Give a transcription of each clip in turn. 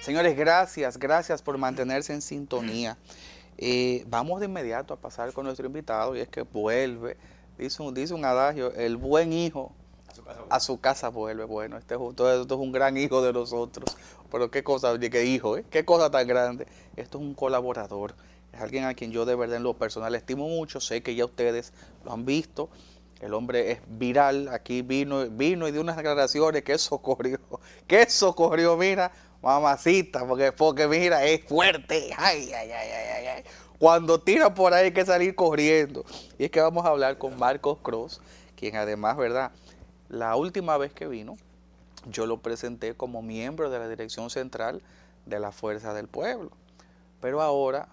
Señores, gracias por mantenerse en sintonía. Vamos de inmediato a pasar con nuestro invitado y es que vuelve, dice un adagio, el buen hijo a su casa vuelve. Bueno, esto es un gran hijo de nosotros, pero qué cosa, qué hijo, qué cosa tan grande. Esto es un colaborador, es alguien a quien yo de verdad en lo personal estimo mucho, sé que ya ustedes lo han visto. El hombre es viral, aquí vino y dio unas declaraciones que socorrió, mira, mamacita, porque mira, es fuerte, ay. Cuando tira por ahí hay que salir corriendo. Y es que vamos a hablar con Marcos Cross, quien además, ¿verdad? La última vez que vino, yo lo presenté como miembro de la dirección central de la Fuerza del Pueblo. Pero ahora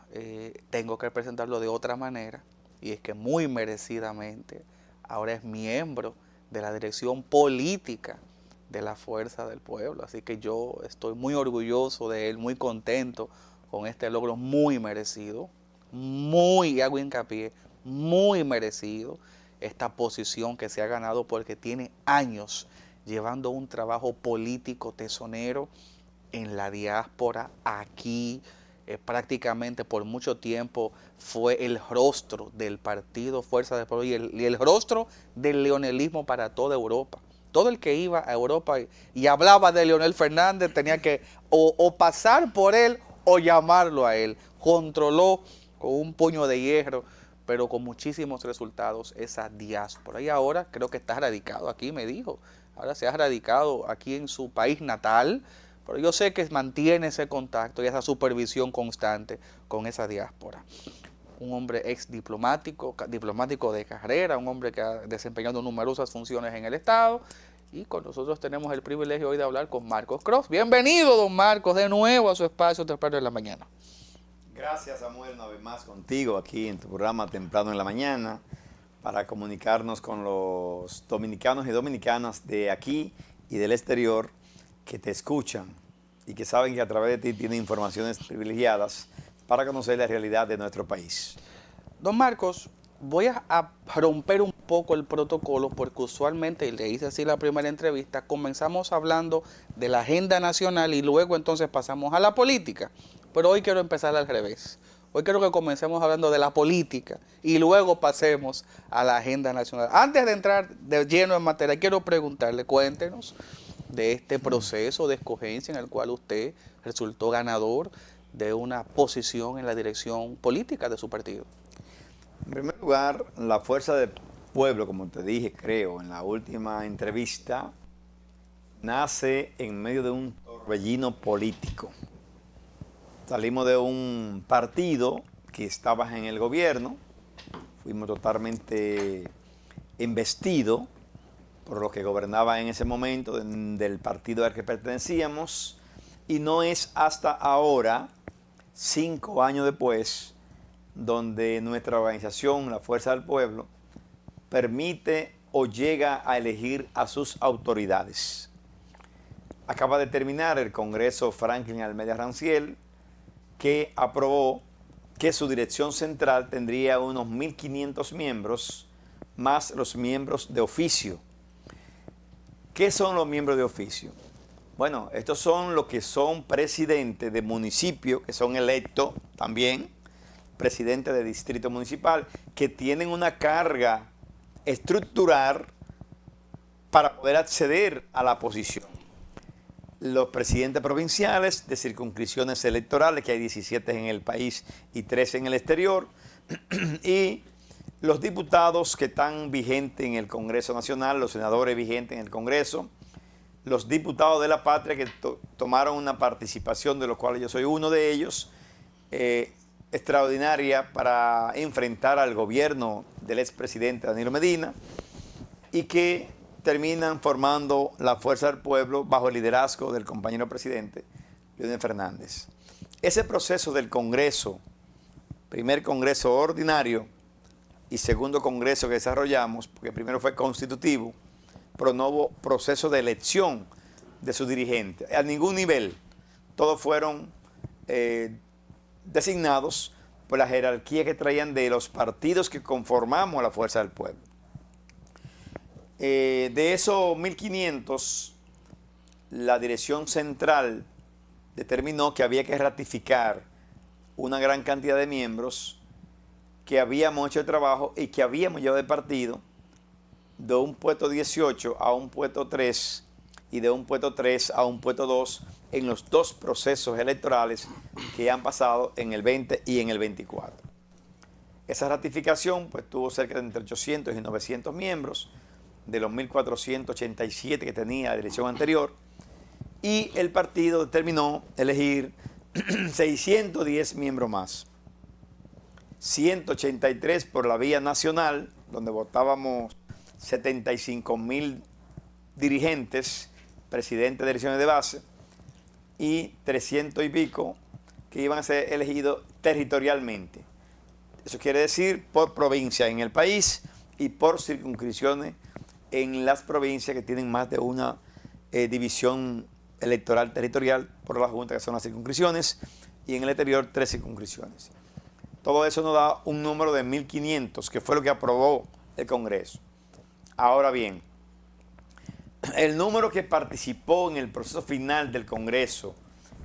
tengo que presentarlo de otra manera, y es que muy merecidamente ahora es miembro de la dirección política de la Fuerza del Pueblo. Así que yo estoy muy orgulloso de él, muy contento con este logro muy merecido, muy, hago hincapié, muy merecido esta posición que se ha ganado porque tiene años llevando un trabajo político tesonero en la diáspora, aquí, prácticamente por mucho tiempo fue el rostro del partido Fuerza del Pueblo y el rostro del leonelismo para toda Europa. Todo el que iba a Europa y hablaba de Leonel Fernández tenía que o pasar por él o llamarlo a él. Controló con un puño de hierro, pero con muchísimos resultados esa diáspora. Y ahora creo que está radicado aquí, me dijo. Ahora se ha radicado aquí en su país natal, pero yo sé que mantiene ese contacto y esa supervisión constante con esa diáspora. Un hombre ex diplomático de carrera, un hombre que ha desempeñado numerosas funciones en el Estado. Y con nosotros tenemos el privilegio hoy de hablar con Marcos Cross. Bienvenido, don Marcos, de nuevo a su espacio temprano en la mañana. Gracias, Samuel, una vez más contigo aquí en tu programa Temprano en la Mañana para comunicarnos con los dominicanos y dominicanas de aquí y del exterior que te escuchan y que saben que a través de ti tienen informaciones privilegiadas para conocer la realidad de nuestro país. Don Marcos, voy a romper un poco el protocolo porque usualmente, y le hice así la primera entrevista, comenzamos hablando de la agenda nacional y luego entonces pasamos a la política. Pero hoy quiero empezar al revés. Hoy quiero que comencemos hablando de la política y luego pasemos a la agenda nacional. Antes de entrar de lleno en materia, quiero preguntarle, cuéntenos de este proceso de escogencia en el cual usted resultó ganador de una posición en la dirección política de su partido. En primer lugar, la Fuerza del Pueblo, como te dije, creo, en la última entrevista, nace en medio de un torbellino político. Salimos de un partido que estaba en el gobierno, fuimos totalmente embestidos por los que gobernaban en ese momento del partido al que pertenecíamos, y no es hasta ahora, 5 años después, donde nuestra organización, la Fuerza del Pueblo, permite o llega a elegir a sus autoridades. Acaba de terminar el Congreso Franklin Almeida Ranciel, que aprobó que su dirección central tendría unos 1.500 miembros, más los miembros de oficio. ¿Qué son los miembros de oficio? Bueno, estos son los que son presidentes de municipio, que son electos también, presidentes de distrito municipal, que tienen una carga estructural para poder acceder a la posición. Los presidentes provinciales de circunscripciones electorales, que hay 17 en el país y 13 en el exterior, y los diputados que están vigentes en el Congreso Nacional, los senadores vigentes en el Congreso, los diputados de la patria que tomaron una participación, de los cuales yo soy uno de ellos, extraordinaria para enfrentar al gobierno del expresidente Danilo Medina, y que terminan formando la Fuerza del Pueblo bajo el liderazgo del compañero presidente, Leonel Fernández. Ese proceso del Congreso, primer Congreso ordinario y segundo Congreso que desarrollamos, porque primero fue constitutivo, pero no hubo proceso de elección de sus dirigentes, a ningún nivel. Todos fueron designados por la jerarquía que traían de los partidos que conformamos la Fuerza del Pueblo. De esos 1.500, la dirección central determinó que había que ratificar una gran cantidad de miembros, que habíamos hecho el trabajo y que habíamos llevado el partido de un puesto 18 a un puesto 3 y de un puesto 3 a un puesto 2 en los dos procesos electorales que han pasado en el 20 y en el 24. Esa ratificación pues tuvo cerca de entre 800 y 900 miembros de los 1.487 que tenía la dirección anterior, y el partido determinó elegir 610 miembros más. 183 por la vía nacional, donde votábamos 75.000 dirigentes, presidentes de direcciones de base, y 300 y pico que iban a ser elegidos territorialmente. Eso quiere decir por provincia en el país y por circunscripciones en las provincias que tienen más de una división electoral territorial por la Junta, que son las circunscripciones, y en el exterior 3 circunscripciones. Todo eso nos da un número de 1.500, que fue lo que aprobó el Congreso. Ahora bien, el número que participó en el proceso final del Congreso,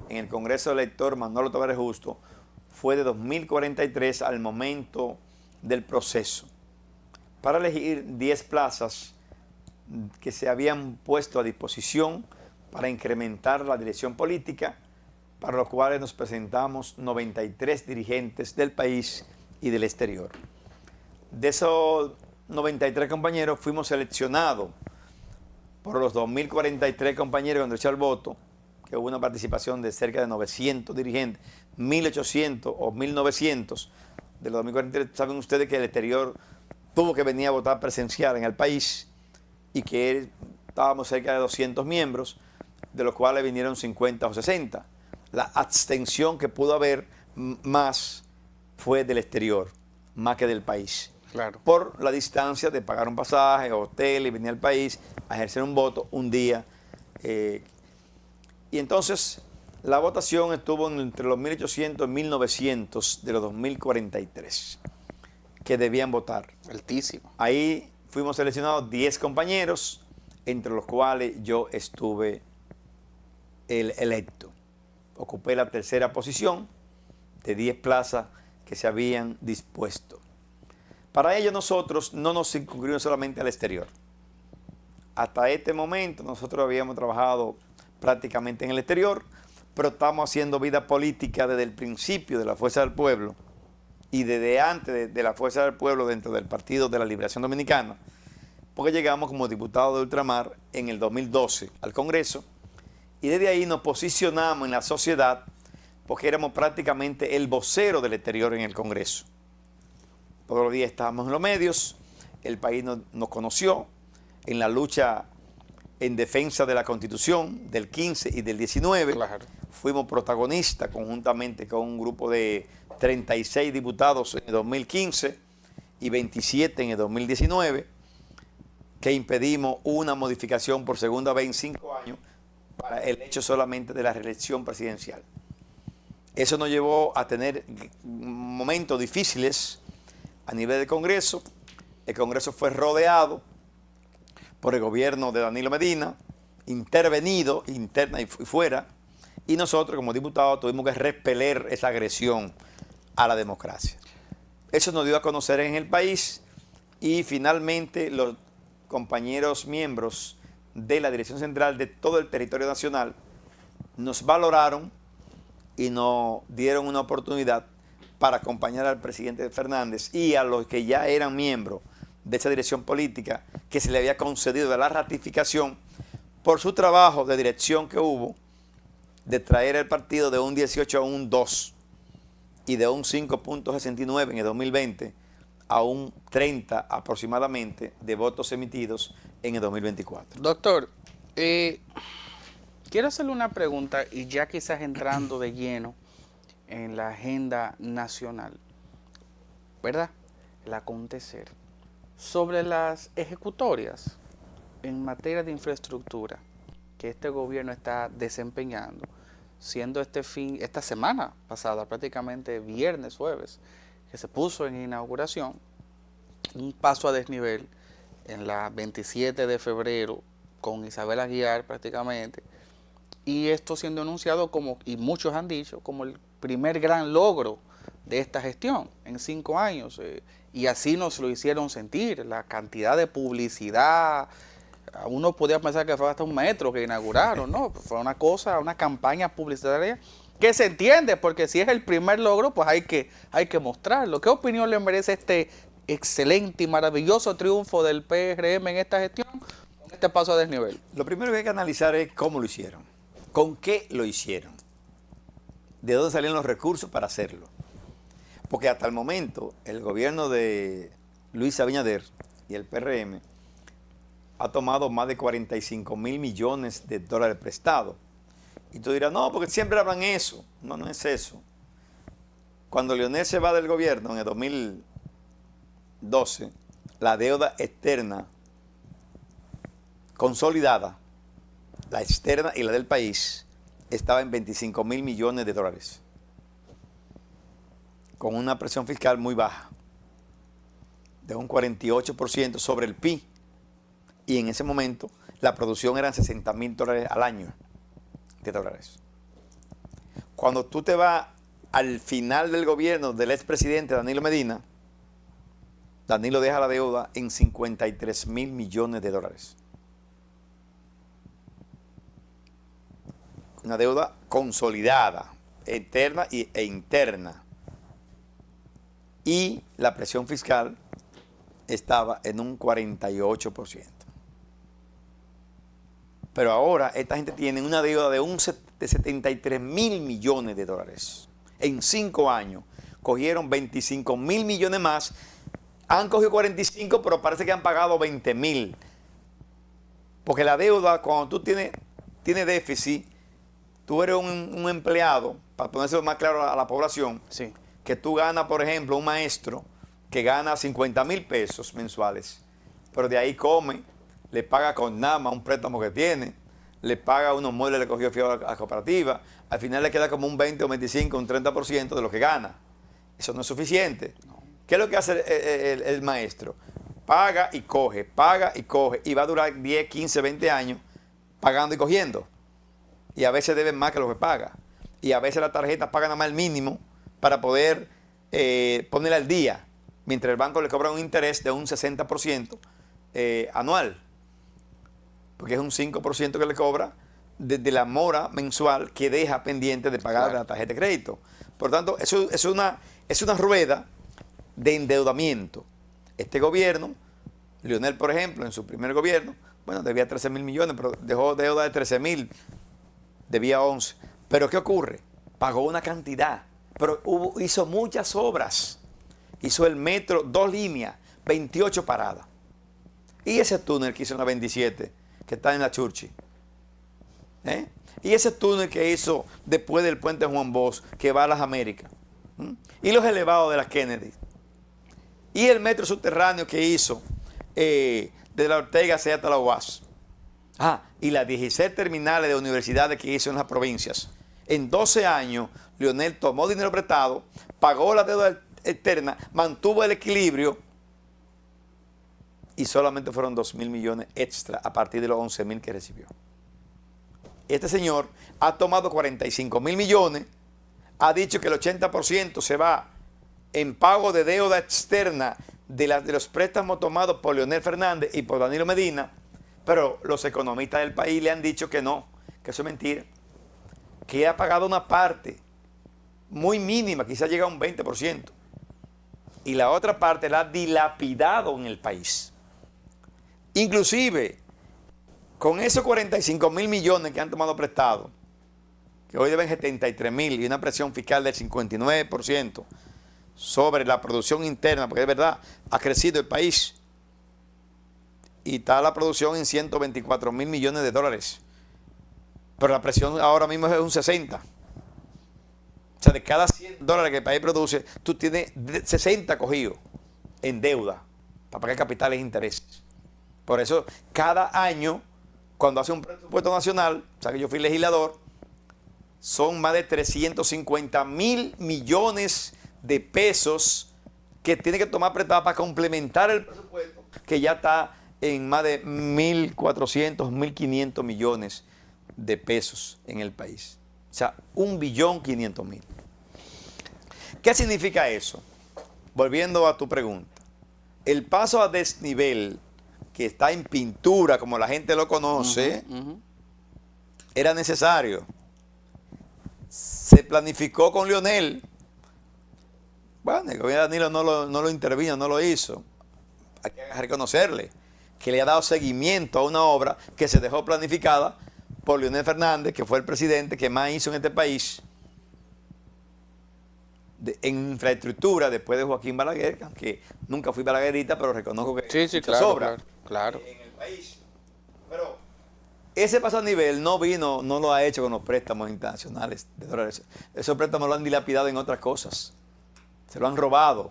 en el Congreso elector Manolo Tavares Justo, fue de 2.043 al momento del proceso, para elegir 10 plazas que se habían puesto a disposición para incrementar la dirección política, para los cuales nos presentamos 93 dirigentes del país y del exterior. De esos 93 compañeros fuimos seleccionados por los 2.043 compañeros con derecho al voto, que hubo una participación de cerca de 900 dirigentes, 1.800 o 1.900 de los 2.043. Saben ustedes que el exterior tuvo que venir a votar presencial en el país y que estábamos cerca de 200 miembros, de los cuales vinieron 50 o 60. La abstención que pudo haber más fue del exterior, más que del país. Claro. Por la distancia de pagar un pasaje, hotel y venir al país a ejercer un voto un día. Y entonces la votación estuvo entre los 1.800 y 1.900 de los 2.043 que debían votar. Altísimo. Ahí fuimos seleccionados 10 compañeros, entre los cuales yo estuve el electo. Ocupé la tercera posición de 10 plazas que se habían dispuesto. Para ello nosotros no nos circunscribimos solamente al exterior. Hasta este momento nosotros habíamos trabajado prácticamente en el exterior, pero estamos haciendo vida política desde el principio de la Fuerza del Pueblo y desde antes de la Fuerza del Pueblo dentro del Partido de la Liberación Dominicana, porque llegamos como diputados de ultramar en el 2012 al Congreso, y desde ahí nos posicionamos en la sociedad porque éramos prácticamente el vocero del exterior en el Congreso. Todos los días estábamos en los medios, el país nos conoció en la lucha en defensa de la Constitución del 15 y del 19. Claro. Fuimos protagonistas conjuntamente con un grupo de 36 diputados en el 2015 y 27 en el 2019, que impedimos una modificación por segunda vez en 5 años para el hecho solamente de la reelección presidencial. Eso nos llevó a tener momentos difíciles a nivel del Congreso. El Congreso fue rodeado por el gobierno de Danilo Medina, intervenido interna y fuera, y nosotros como diputados tuvimos que repeler esa agresión a la democracia. Eso nos dio a conocer en el país, y finalmente los compañeros miembros de la Dirección Central de todo el territorio nacional nos valoraron y nos dieron una oportunidad para acompañar al presidente Fernández y a los que ya eran miembros de esa dirección política que se le había concedido de la ratificación por su trabajo de dirección que hubo de traer el partido de un 18 a un 2 y de un 5.69 en el 2020 a un 30 aproximadamente de votos emitidos en el 2024. Doctor, quiero hacerle una pregunta y ya quizás entrando de lleno en la agenda nacional, ¿verdad? El acontecer sobre las ejecutorias en materia de infraestructura que este gobierno está desempeñando, siendo esta semana pasada, prácticamente viernes, jueves, que se puso en inauguración un paso a desnivel en la 27 de febrero con Isabel Aguiar prácticamente, y esto siendo anunciado como, y muchos han dicho, como el primer gran logro de esta gestión en 5 años. Y así nos lo hicieron sentir, la cantidad de publicidad. Uno podía pensar que fue hasta un metro que inauguraron, ¿no? Fue una cosa, una campaña publicitaria que se entiende, porque si es el primer logro, pues hay que mostrarlo. ¿Qué opinión le merece este excelente y maravilloso triunfo del PRM en esta gestión, con este paso a desnivel? Lo primero que hay que analizar es cómo lo hicieron, con qué lo hicieron, de dónde salieron los recursos para hacerlo. Porque hasta el momento el gobierno de Luis Abinader y el PRM ha tomado más de 45 mil millones de dólares prestados. Y tú dirás, no, porque siempre hablan eso. No, no es eso. Cuando Leonel se va del gobierno en el 2012, la deuda externa consolidada, la externa y la del país, estaba en 25 mil millones de dólares, con una presión fiscal muy baja, de un 48% sobre el PIB. Y en ese momento la producción eran 60 mil dólares al año de dólares. Cuando tú te vas al final del gobierno del expresidente Danilo Medina, Danilo deja la deuda en 53 mil millones de dólares. Una deuda consolidada, externa e interna. Y la presión fiscal estaba en un 48%. Pero ahora esta gente tiene una deuda de 73 mil millones de dólares. En 5 años cogieron 25 mil millones más, han cogido 45, pero parece que han pagado 20 mil. Porque la deuda, cuando tú tienes déficit, tú eres un empleado, para ponérselo más claro a la población, Sí. que tú ganas, por ejemplo, un maestro que gana 50 mil pesos mensuales, pero de ahí come, le paga con NAMA un préstamo que tiene, le paga unos muebles, le cogió fiado a la cooperativa, al final le queda como un 20 o 25, un 30% de lo que gana. Eso no es suficiente. ¿Qué es lo que hace el maestro? Paga y coge, y va a durar 10, 15, 20 años pagando y cogiendo. Y a veces deben más que lo que paga. Y a veces la tarjeta paga nada más el mínimo para poder ponerla al día, mientras el banco le cobra un interés de un 60% anual, porque es un 5% que le cobra de la mora mensual que deja pendiente de pagar la tarjeta de crédito. Por tanto, eso es una rueda de endeudamiento. Este gobierno, Leonel, por ejemplo, en su primer gobierno, bueno, debía 13 mil millones, pero dejó deuda de 13 mil, debía 11. Pero ¿qué ocurre? Pagó una cantidad, pero hizo muchas obras. Hizo el metro, 2 líneas, 28 paradas. Y ese túnel que hizo en la 27, que está en la Churchill. Y ese túnel que hizo después del puente Juan Bosch, que va a las Américas. Y los elevados de la Kennedy. Y el metro subterráneo que hizo de la Ortega hasta la UAS. Y las 16 terminales de universidades que hizo en las provincias. En 12 años, Leonel tomó dinero prestado, pagó la deuda externa, mantuvo el equilibrio y solamente fueron 2 mil millones extra a partir de los 11 mil que recibió. Este señor ha tomado 45 mil millones, ha dicho que el 80% se va en pago de deuda externa de los préstamos tomados por Leonel Fernández y por Danilo Medina, pero los economistas del país le han dicho que no, que eso es mentira, que ha pagado una parte muy mínima, quizás llega a un 20%, y la otra parte la ha dilapidado en el país. Inclusive, con esos 45 mil millones que han tomado prestado, que hoy deben 73 mil y una presión fiscal del 59% sobre la producción interna, porque es verdad, ha crecido el país, y está la producción en 124 mil millones de dólares, pero la presión ahora mismo es un 60%. O sea, de cada 100 dólares que el país produce, tú tienes 60 cogidos en deuda para pagar capitales e intereses. Por eso, cada año, cuando hace un presupuesto nacional, o sea que yo fui legislador, son más de 350 mil millones de pesos que tiene que tomar prestado para complementar el presupuesto, que ya está en más de 1.400, 1.500 millones de pesos en el país. O sea, 1.500.000. ¿Qué significa eso? Volviendo a tu pregunta. El paso a desnivel, que está en pintura, como la gente lo conoce, era necesario. Se planificó con Leonel. Bueno, el gobierno de Danilo no lo intervino, no lo hizo. Hay que reconocerle que le ha dado seguimiento a una obra que se dejó planificada por Leonel Fernández, que fue el presidente que más hizo en este país en infraestructura después de Joaquín Balaguer, aunque nunca fui balaguerita, pero reconozco que Sí, muchas claro, obras claro. en el país. Pero ese paso a nivel no lo ha hecho con los préstamos internacionales de dólares. Esos préstamos lo han dilapidado en otras cosas. Se lo han robado,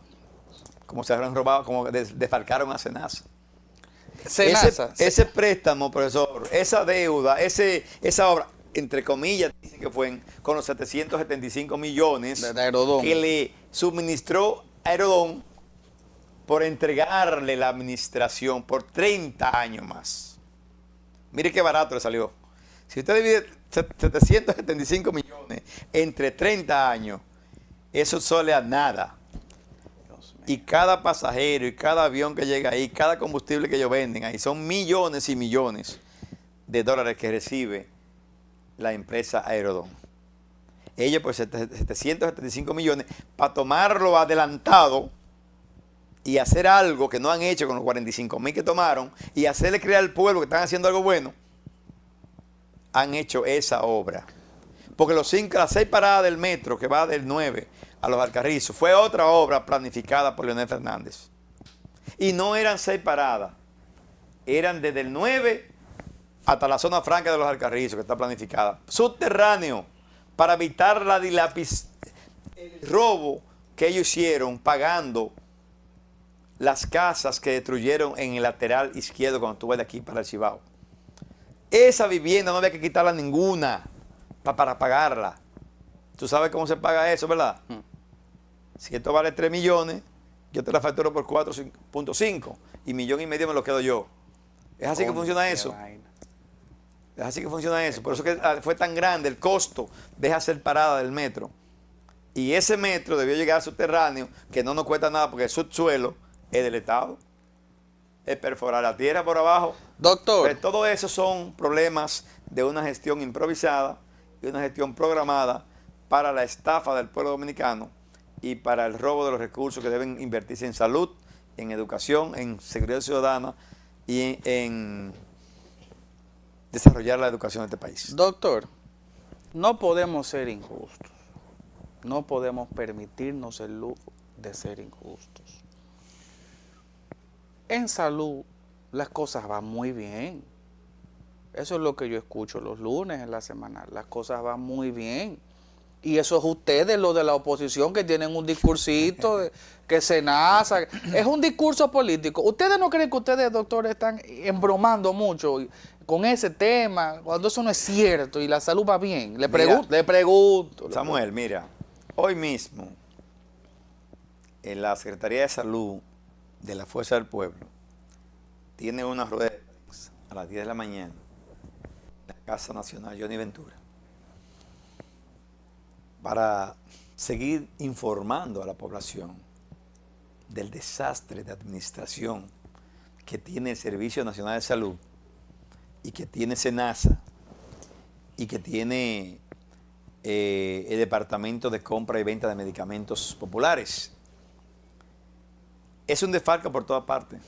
como se lo han robado, como desfalcaron a Senasa. Ese préstamo, profesor, esa deuda, esa obra, entre comillas, dicen que fue con los 775 millones de Aerodón, que le suministró Aerodón por entregarle la administración por 30 años más. Mire qué barato le salió. Si usted divide 775 millones entre 30 años, eso sale a nada. Y cada pasajero y cada avión que llega ahí, cada combustible que ellos venden ahí, son millones y millones de dólares que recibe la empresa Aerodón. Ellos por 775 millones para tomarlo adelantado y hacer algo que no han hecho con los 45.000 que tomaron y hacerle creer al pueblo que están haciendo algo bueno, han hecho esa obra. Porque las 6 paradas del metro que va del 9 a los Alcarrizos fue otra obra planificada por Leonel Fernández. Y no eran 6 paradas, eran desde el 9 hasta la zona franca de los Alcarrizos, que está planificada. Subterráneo, para evitar el robo que ellos hicieron pagando las casas que destruyeron en el lateral izquierdo cuando tú vas de aquí para el Cibao. Esa vivienda no había que quitarla ninguna para pagarla. Tú sabes cómo se paga eso, ¿verdad? Si esto vale 3 millones, yo te la facturo por 4.5 y 1,5 millones me lo quedo yo. Es así que funciona eso. Es así que funciona eso. Por eso que fue tan grande el costo de hacer parada del metro. Y ese metro debió llegar subterráneo, que no nos cuesta nada porque el subsuelo es del Estado. Es perforar la tierra por abajo. Doctor. Pero todo eso son problemas de una gestión improvisada y una gestión programada para la estafa del pueblo dominicano y para el robo de los recursos que deben invertirse en salud, en educación, en seguridad ciudadana y en desarrollar la educación de este país. Doctor, no podemos ser injustos. No podemos permitirnos el lujo de ser injustos. En salud las cosas van muy bien. Eso es lo que yo escucho los lunes en la semana. Las cosas van muy bien. Y eso es ustedes, los de la oposición, que tienen un discursito que se naza. Es un discurso político. ¿Ustedes no creen que ustedes, doctores, están embromando mucho con ese tema, cuando eso no es cierto y la salud va bien? Le pregunto. Samuel, mira, hoy mismo en la Secretaría de Salud de la Fuerza del Pueblo tiene una rueda de prensa a las 10 de la mañana en la Casa Nacional Johnny Ventura para seguir informando a la población del desastre de administración que tiene el Servicio Nacional de Salud y que tiene SENASA y que tiene el Departamento de Compra y Venta de Medicamentos Populares. Es un desfalco por todas partes.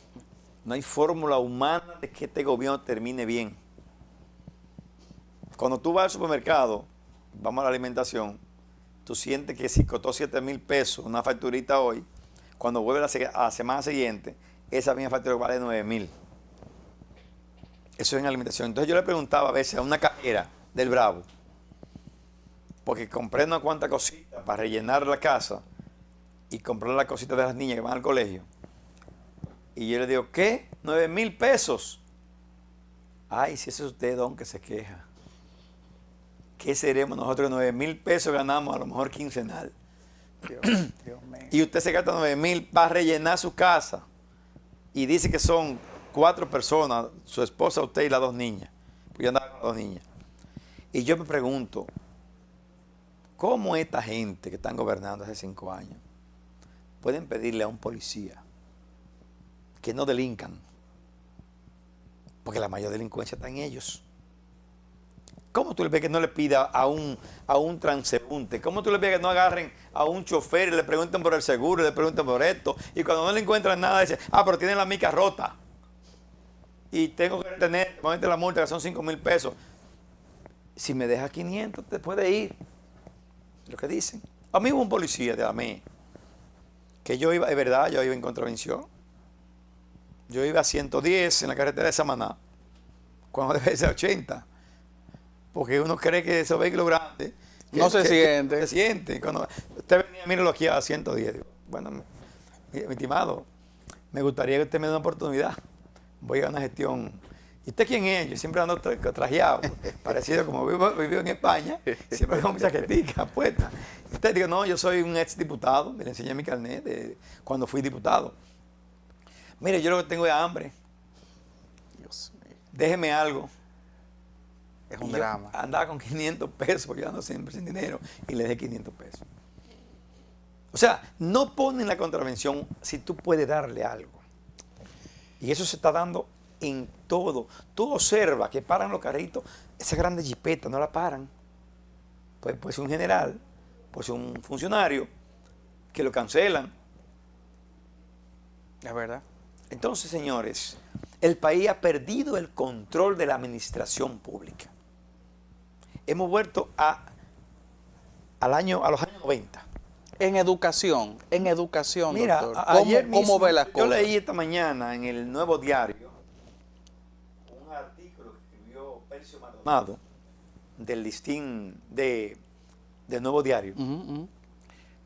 No hay fórmula humana de que este gobierno termine bien. Cuando tú vas al supermercado, vamos a la alimentación, tú sientes que si costó 7,000 pesos una facturita hoy, cuando vuelve a la semana siguiente, esa misma factura vale 9,000. Eso es en alimentación. Entonces yo le preguntaba a veces a una cajera del Bravo, porque compré unas cuantas cositas para rellenar la casa y comprar las cositas de las niñas que van al colegio. Y yo le digo, ¿qué? 9,000 pesos. Ay, si ese es usted, don, que se queja. ¿Qué seremos nosotros? 9,000 pesos ganamos a lo mejor quincenal. Dios mío. Y usted se gasta 9,000 para rellenar su casa. Y dice que son 4 personas, su esposa, usted y las 2 niñas. Pues yo andaba con las 2 niñas. Y yo me pregunto, ¿cómo esta gente que están gobernando hace 5 años pueden pedirle a un policía que no delincan? Porque la mayor delincuencia está en ellos. ¿Cómo tú le ves que no le pida a un transeúnte? ¿Cómo tú le ves que no agarren a un chofer y le pregunten por el seguro, y le pregunten por esto? Y cuando no le encuentran nada, dicen, pero tienen la mica rota. Y tengo que tener, ponerte la multa, que son 5,000 pesos. Si me dejas 500, te puede ir. Lo que dicen. A mí hubo un policía de AME, que yo iba, es verdad, yo iba en contravención. Yo iba a 110 en la carretera de Samaná, cuando debe ser 80. Porque uno cree que esos vehículos grandes No se siente. se siente. Cuando usted venía, míralo aquí a 110. Digo, bueno, mi estimado, me gustaría que usted me dé una oportunidad. Voy a una gestión. ¿Y usted quién es? Yo siempre ando trajeado, parecido como vivo en España, siempre con mi chaquetica puesta. Y usted digo, no, yo soy un ex diputado, me le enseñé mi carnet de cuando fui diputado. Mire, yo lo que tengo es hambre. Dios mío. Déjeme algo. Es un Y yo drama. andaba con 500 pesos, porque yo ando siempre sin dinero, y le dejé 500 pesos. O sea, no ponen la contravención si tú puedes darle algo. Y eso se está dando en todo. Tú observas que paran los carritos, esas grandes jipetas no la paran. Puede ser un general, puede ser un funcionario, que lo cancelan. Es verdad. Entonces, señores, el país ha perdido el control de la administración pública. Hemos vuelto a los años 90. En educación, Mira, doctor. ayer ¿Cómo mismo, ve las yo cosas? leí esta mañana en el Nuevo Diario un artículo que escribió Percio Maldonado del listín del Nuevo Diario,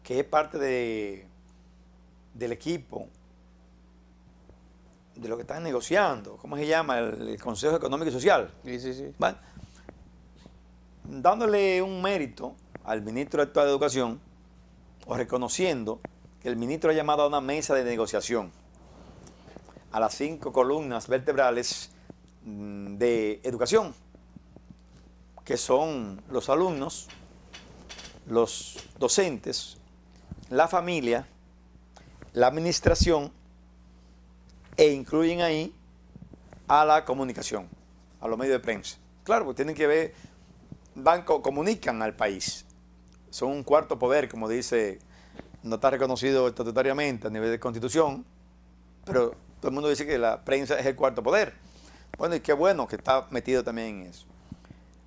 que es parte del equipo de lo que están negociando. ¿Cómo se llama? El Consejo Económico y Social. Sí. ¿Vale? Dándole un mérito al ministro actual de Educación, o reconociendo que el ministro ha llamado a una mesa de negociación a las 5 columnas vertebrales de educación, que son los alumnos, los docentes, la familia, la administración, e incluyen ahí a la comunicación, a los medios de prensa. Claro, porque tienen que ver, comunican al país. Son un cuarto poder, como dice, no está reconocido estatutariamente a nivel de constitución, pero todo el mundo dice que la prensa es el cuarto poder. Bueno, y qué bueno que está metido también en eso.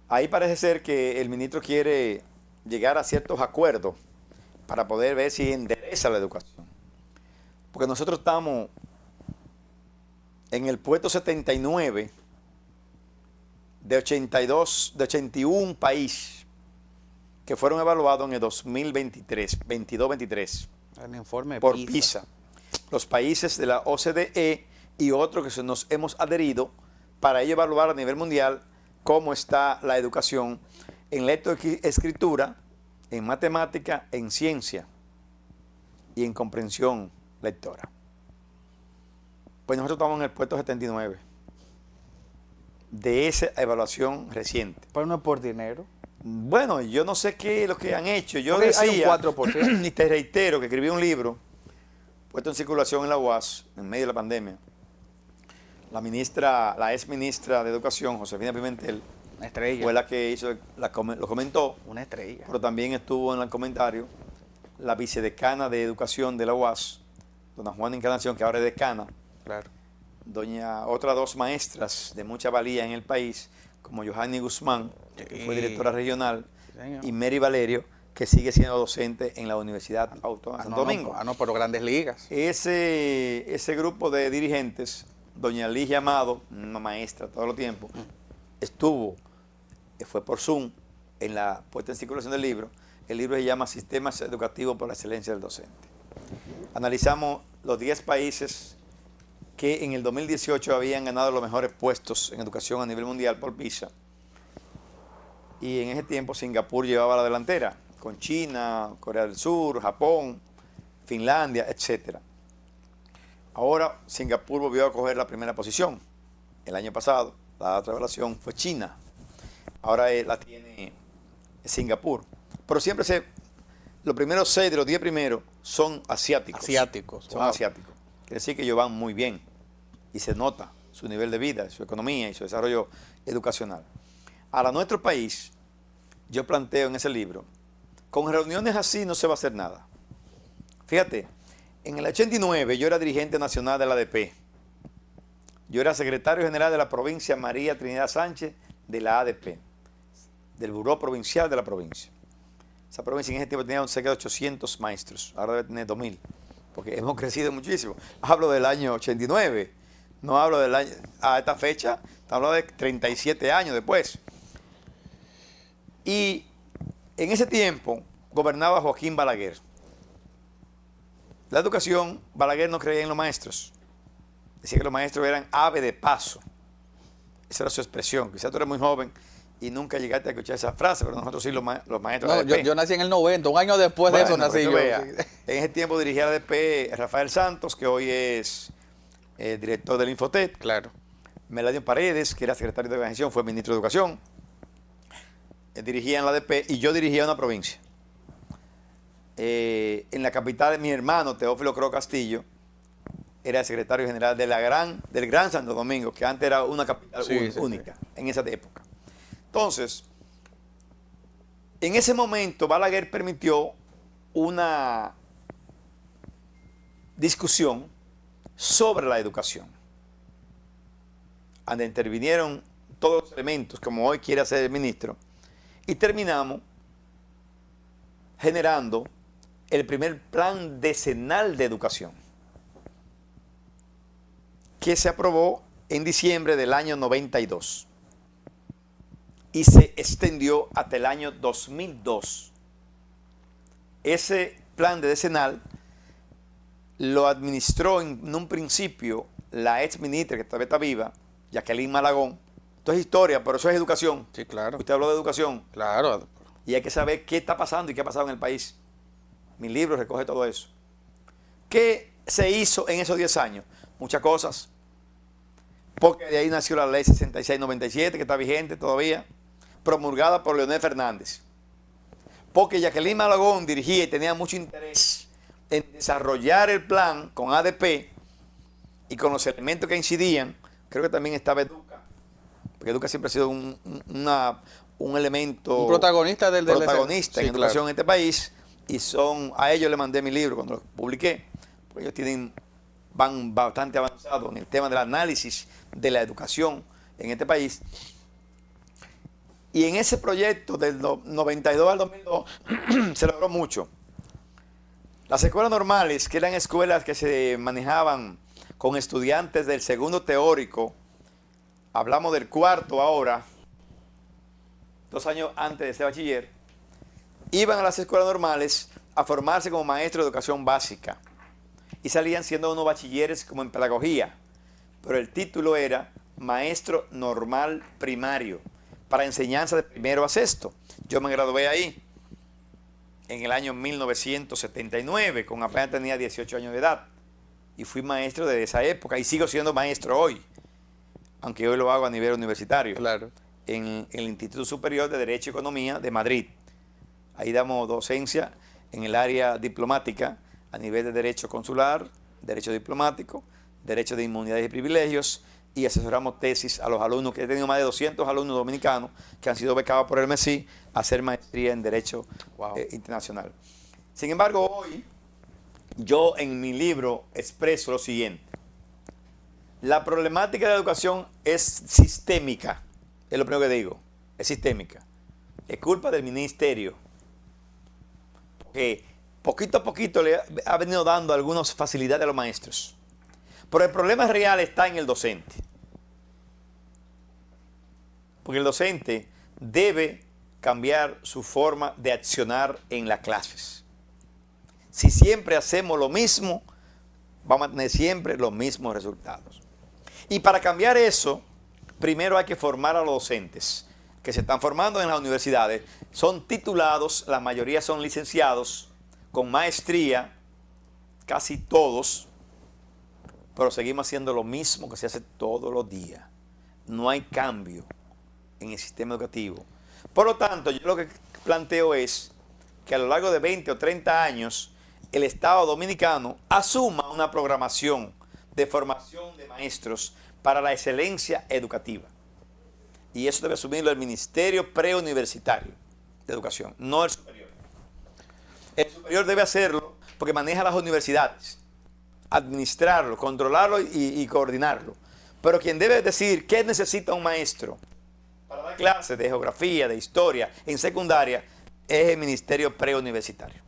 Ahí parece ser que el ministro quiere llegar a ciertos acuerdos para poder ver si endereza la educación. Porque nosotros estamos en el puesto 79 de 81 países que fueron evaluados en el 2023, 22-23, El informe por PISA. PISA. Los países de la OCDE y otros que nos hemos adherido para ello evaluar a nivel mundial cómo está la educación en lectoescritura, en matemática, en ciencia y en comprensión lectora. Pues nosotros estamos en el puesto 79 de esa evaluación reciente. Pero no es por dinero. Bueno, yo no sé qué es lo que han hecho. Yo Porque decía, hay un 4%. y te reitero, que escribí un libro puesto en circulación en la UAS en medio de la pandemia. La ex ministra de Educación, Josefina Pimentel, Una estrella. fue la que hizo, lo comentó, Una estrella. pero también estuvo en el comentario la vicedecana de Educación de la UAS, dona Juana Encarnación, que ahora es decana, Claro. otras 2 maestras de mucha valía en el país, como Johanny Guzmán, que fue directora regional, Sí, señor. y Mary Valerio, que sigue siendo docente en la Universidad Autónoma de Santo Domingo. No, pero grandes ligas. Ese grupo de dirigentes, doña Ligia Amado, una maestra todo el tiempo, fue por Zoom en la puesta en circulación del libro. El libro se llama Sistemas Educativos por la Excelencia del Docente. Analizamos los 10 países que en el 2018 habían ganado los mejores puestos en educación a nivel mundial por PISA. Y en ese tiempo Singapur llevaba la delantera, con China, Corea del Sur, Japón, Finlandia, etc. Ahora Singapur volvió a coger la primera posición. El año pasado, la otra evaluación fue China. ahora la tiene Singapur. Pero siempre los primeros 6 de los 10 primeros son asiáticos. Son asiáticos. Quiere decir que ellos van muy bien y se nota su nivel de vida, su economía y su desarrollo educacional. Ahora, nuestro país, yo planteo en ese libro, con reuniones así no se va a hacer nada. Fíjate, en el 89 yo era dirigente nacional de la ADP. Yo era secretario general de la provincia María Trinidad Sánchez de la ADP, del Buró Provincial de la provincia. Esa provincia en ese tiempo tenía cerca de 800 maestros, ahora debe tener 2000, porque hemos crecido muchísimo. Hablo del año 89, no hablo del año, a esta fecha, hablo de 37 años después. Y en ese tiempo gobernaba Joaquín Balaguer. La educación, Balaguer no creía en los maestros. Decía que los maestros eran ave de paso. Esa era su expresión. Quizás tú eres muy joven y nunca llegaste a escuchar esa frase, pero nosotros sí los maestros no, de ADP. Yo nací en el 90, un año después de eso nací yo. En ese tiempo dirigía la ADP Rafael Santos, que hoy es director del Infotet. Claro. Melanio Paredes, que era secretario de organización, fue ministro de Educación. Dirigía en la ADP y yo dirigía una provincia. En la capital, mi hermano Teófilo Cro Castillo era el secretario general del Gran Santo Domingo, que antes era una capital única en esa época. Entonces, en ese momento Balaguer permitió una discusión sobre la educación, donde intervinieron todos los elementos, como hoy quiere hacer el ministro, y terminamos generando el primer plan decenal de educación, que se aprobó en diciembre del año 92 y se extendió hasta el año 2002. Ese plan de decenal lo administró en un principio la ex ministra, que todavía está viva, Jacqueline Malagón. Esto es historia, pero eso es educación. Sí, claro. Usted habló de educación. Claro. Y hay que saber qué está pasando y qué ha pasado en el país. Mi libro recoge todo eso. ¿Qué se hizo en esos 10 años? Muchas cosas. Porque de ahí nació la ley 6697, que está vigente todavía, promulgada por Leonel Fernández. Porque Jacqueline Malagón dirigía y tenía mucho interés en desarrollar el plan con ADP y con los elementos que incidían. Creo que también estaba Educa, porque Educa siempre ha sido un elemento, un protagonista en educación en este país, y a ellos le mandé mi libro cuando lo publiqué, porque ellos van bastante avanzados en el tema del análisis de la educación en este país. Y en ese proyecto del 92 al 2002 se logró mucho. Las escuelas normales, que eran escuelas que se manejaban con estudiantes del segundo teórico, hablamos del cuarto ahora, 2 años antes de ser bachiller, iban a las escuelas normales a formarse como maestros de educación básica y salían siendo unos bachilleres como en pedagogía, pero el título era maestro normal primario para enseñanza de primero a sexto. Yo me gradué ahí en el año 1979, con apenas tenía 18 años de edad, y fui maestro desde esa época y sigo siendo maestro hoy, aunque hoy lo hago a nivel universitario. Claro. En el Instituto Superior de Derecho y Economía de Madrid. Ahí damos docencia en el área diplomática a nivel de derecho consular, derecho diplomático, derecho de inmunidades y privilegios, y asesoramos tesis a los alumnos, que he tenido más de 200 alumnos dominicanos que han sido becados por el MESI a hacer maestría en Derecho Internacional. Sin embargo, hoy yo en mi libro expreso lo siguiente. La problemática de la educación es sistémica, es lo primero que digo, es sistémica. Es culpa del ministerio, que poquito a poquito le ha venido dando algunas facilidades a los maestros. Pero el problema real está en el docente. Porque el docente debe cambiar su forma de accionar en las clases. Si siempre hacemos lo mismo, vamos a tener siempre los mismos resultados. Y para cambiar eso, primero hay que formar a los docentes que se están formando en las universidades. Son titulados, la mayoría son licenciados, con maestría, casi todos, pero seguimos haciendo lo mismo que se hace todos los días. No hay cambio en el sistema educativo. Por lo tanto, yo lo que planteo es que a lo largo de 20 o 30 años, el Estado dominicano asuma una programación de formación de maestros para la excelencia educativa. Y eso debe asumirlo el Ministerio Preuniversitario de Educación, no el superior. El superior debe hacerlo porque maneja las universidades, administrarlo, controlarlo y coordinarlo. Pero quien debe decir qué necesita un maestro para dar clases de geografía, de historia en secundaria, es el Ministerio Preuniversitario.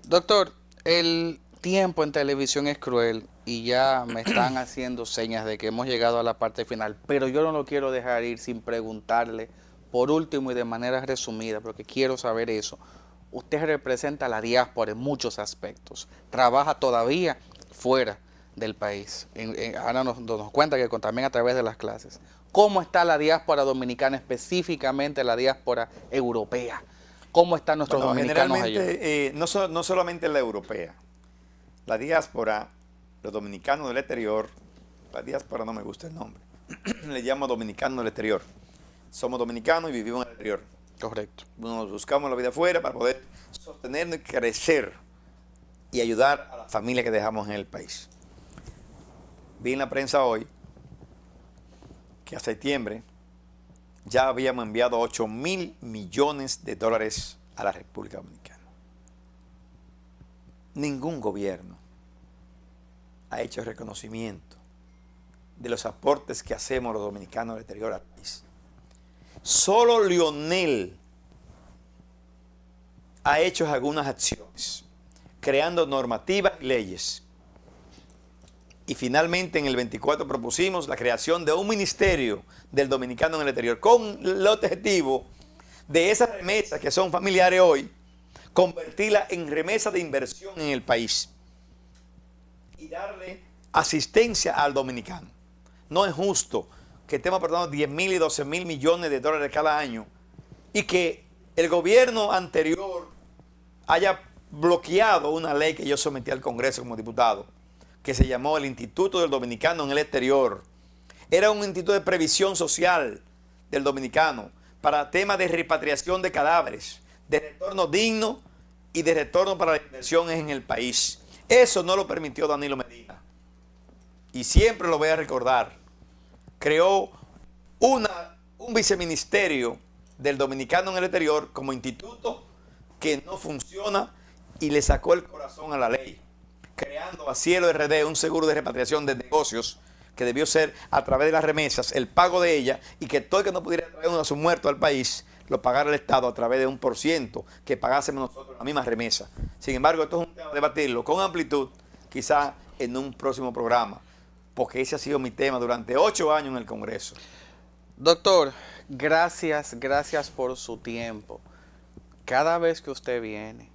Doctor, el tiempo en televisión es cruel y ya me están haciendo señas de que hemos llegado a la parte final, pero yo no lo quiero dejar ir sin preguntarle, por último y de manera resumida, porque quiero saber eso. Usted representa a la diáspora en muchos aspectos, trabaja todavía fuera del país. Ahora nos cuenta que también a través de las clases. ¿Cómo está la diáspora dominicana, específicamente la diáspora europea? ¿Cómo están nuestros dominicanos allá? Generalmente, no solamente la europea, la diáspora, los dominicanos del exterior, la diáspora no me gusta el nombre, le llamo dominicanos del exterior. Somos dominicanos y vivimos en el exterior. Correcto. Nos buscamos la vida afuera para poder sostenernos y crecer y ayudar a la familia que dejamos en el país. Vi en la prensa hoy que a septiembre ya habíamos enviado 8.000 millones de dólares a la República Dominicana. Ningún gobierno ha hecho reconocimiento de los aportes que hacemos los dominicanos del exterior al país. Solo Lionel ha hecho algunas acciones, creando normativas y leyes. Y finalmente en el 24 propusimos la creación de un ministerio del dominicano en el exterior con el objetivo de esas remesas que son familiares hoy, convertirlas en remesas de inversión en el país y darle asistencia al dominicano. No es justo que estemos aportando 10.000 y 12.000 millones de dólares cada año y que el gobierno anterior haya bloqueado una ley que yo sometí al Congreso como diputado, que se llamó el Instituto del Dominicano en el Exterior. Era un instituto de previsión social del dominicano para temas de repatriación de cadáveres, de retorno digno y de retorno para las inversiones en el país. Eso no lo permitió Danilo Medina. Y siempre lo voy a recordar. Creó un viceministerio del dominicano en el exterior como instituto que no funciona y le sacó el corazón a la ley, creando a Cielo RD un seguro de repatriación de negocios que debió ser a través de las remesas, el pago de ella, y que todo el que no pudiera traer uno a su muerto al país, lo pagara el Estado a través de 1% que pagásemos nosotros la misma remesa. Sin embargo, esto es un tema de debatirlo con amplitud, quizá en un próximo programa, porque ese ha sido mi tema durante 8 años en el Congreso. Doctor, gracias por su tiempo. Cada vez que usted viene,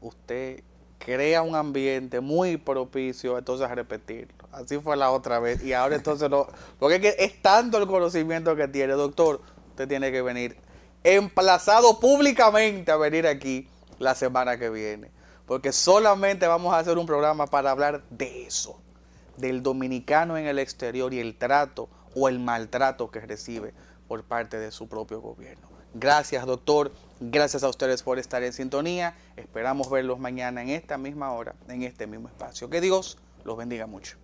usted crea un ambiente muy propicio entonces a repetirlo. Así fue la otra vez y ahora entonces no, porque es tanto el conocimiento que tiene, doctor, usted tiene que venir emplazado públicamente a venir aquí la semana que viene, porque solamente vamos a hacer un programa para hablar de eso, del dominicano en el exterior y el trato o el maltrato que recibe por parte de su propio gobierno. Gracias, doctor. Gracias a ustedes por estar en sintonía. Esperamos verlos mañana en esta misma hora, en este mismo espacio. Que Dios los bendiga mucho.